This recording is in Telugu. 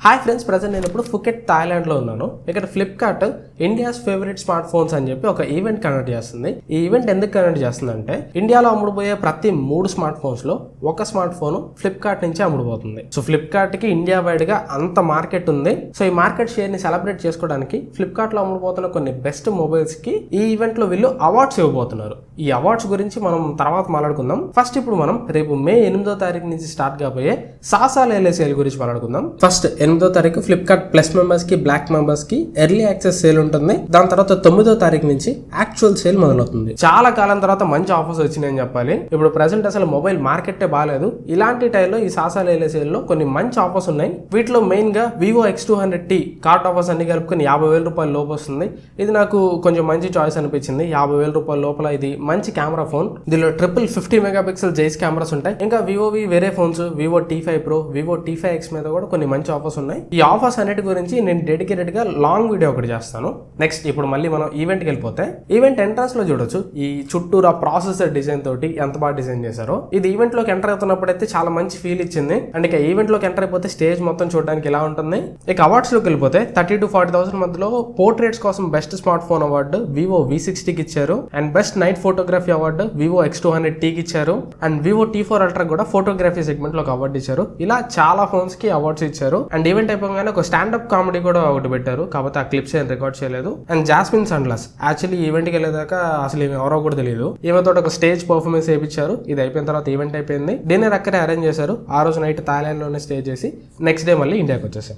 హాయ్ ఫ్రెండ్స్, ప్రజెంట్ నేను ఇప్పుడు ఫుకెట్ థాయిలాండ్లో ఉన్నాను. ఇక్కడ Flipkart India's favourite smart phones అని చెప్పి ఒక ఈవెంట్ కండక్ట్ చేస్తుంది. ఈ ఈవెంట్ ఎందుకు కండక్ట్ చేస్తుందంటే ఇండియాలో అమ్ముడుపోయే ప్రతి 3 స్మార్ట్ ఫోన్స్ లో ఒక స్మార్ట్ ఫోన్ ఫ్లిప్కార్ట్ నుంచి అమ్ముడుపోతుంది. సో ఫ్లిప్కార్ట్ కి ఇండియా వైడ్ గా అంత మార్కెట్ ఉంది. సో ఈ మార్కెట్ షేర్ ని సెలబ్రేట్ చేసుకోవడానికి ఫ్లిప్కార్ట్ లో అమ్ముడుపోతున్న కొన్ని బెస్ట్ మొబైల్స్ కి ఈ ఈవెంట్ లో వీళ్ళు అవార్డ్స్ ఇవ్వబోతున్నారు. ఈ అవార్డ్స్ గురించి మనం తర్వాత మాట్లాడుకుందాం. ఫస్ట్ ఇప్పుడు మనం రేపు మే 8వ తారీఖు నుంచి స్టార్ట్ కాబోయే సాసా లేలే సేల్ గురించి మాట్లాడుకుందాం. ఫస్ట్ 8వ తారీఖు ఫ్లిప్కార్ట్ ప్లస్ మెంబర్స్ కి, బ్లాక్ మెంబర్స్ కి ఎర్లీ యాక్సెస్ సేల్ ఉంటుంది. దాని తర్వాత 9వ తారీఖు నుంచి యాక్చువల్ సేల్ మొదలవుతుంది. చాలా కాలం తర్వాత మంచి ఆఫర్స్ వచ్చినాయని చెప్పాలి. ఇప్పుడు ప్రెసెంట్ అసలు మొబైల్ మార్కెటే బాగాలేదు. ఇలాంటి టైంలో ఈ సాసా లేలే సేల్ లో కొన్ని మంచి ఆఫర్స్ ఉన్నాయి. వీటిలో మెయిన్ గా వివో X200T కార్ట్ ఆఫర్స్ అన్ని కలుపుకొని 50,000 రూపాయల లోపు వస్తుంది. ఇది నాకు కొంచెం మంచి చాయిస్ అనిపించింది. 50,000 రూపాయల లోపల ఇది మంచి కెమెరా ఫోన్. దీనిలో ట్రిపుల్ 50 మెగాపిక్సెల్ జైస్ కెమెరాస్ ఉంటాయి. ఇంకా వివోవి వేరే phones Vivo T5 Pro, Vivo T5X మీద కూడా కొన్ని మంచి ఆఫర్స్ ఉన్నాయి. ఈ ఆఫర్స్ అన్నిటి గురించి నేను డెడికేటెడ్ గా లాంగ్ వీడియో ఒకటి చేస్తాను. నెక్స్ట్ ఇప్పుడు మళ్ళీ మనం ఈవెంట్ కి వెళ్ళిపోతే ఈవెంట్ ఎంట్రన్స్ లో చూడొచ్చు ఈ చుట్టూరా ప్రాసెసర్ డిజైన్ తోటి ఎంత బాగా డిజైన్ చేశారో. ఇది ఈవెంట్ లోకి ఎంటర్ అవుతున్నప్పుడు అయితే చాలా మంచి ఫీల్ ఇచ్చింది. అండ్ ఇక ఈవెంట్ లోకి ఎంటర్ అయిపోతే స్టేజ్ మొత్తం చూడడానికి ఇలా ఉంటుంది. ఇక అవార్డ్స్ లోకి వెళ్ళిపోతే 30,000 to 40,000 మధ్యలో పోర్ట్రేట్స్ కోసం best smart phone award Vivo V60 కి ఇచ్చారు. And best night photography award Vivo X200T కి ఇచ్చారు. అండ్ వివో T4 Ultra కూడా ఫోటోగ్రఫీ సెగ్మెంట్ లో ఒక అవార్డు ఇచ్చారు. ఇలా చాలా ఫోన్స్ కి అవార్డ్స్ ఇచ్చారు. అండ్ ఈవెంట్ అయిపోగానే ఒక స్టాండప్ కామెడీ కూడా ఒకటి పెట్టారు. కాకపోతే ఆ క్లిప్స్ ఏం రికార్డ్ చేయలేదు. అండ్ జాస్మిన్ సన్లాస్ యాక్చువల్లీ ఈవెంట్ కి వెళ్ళేదాకా అసలు ఎవరో కూడా తెలియదు. ఈమెతో ఒక స్టేజ్ పర్ఫార్మెన్స్ వేయించారు. ఇది అయిపోయిన తర్వాత ఈవెంట్ అయిపోయింది. డిన్నర్ అక్కడే అరేంజ్ చేశారు. ఆ రోజు నైట్ థాయిలాండ్ లోనే స్టే చేసి నెక్స్ట్ డే మళ్ళీ ఇండియాకి వచ్చేసారు.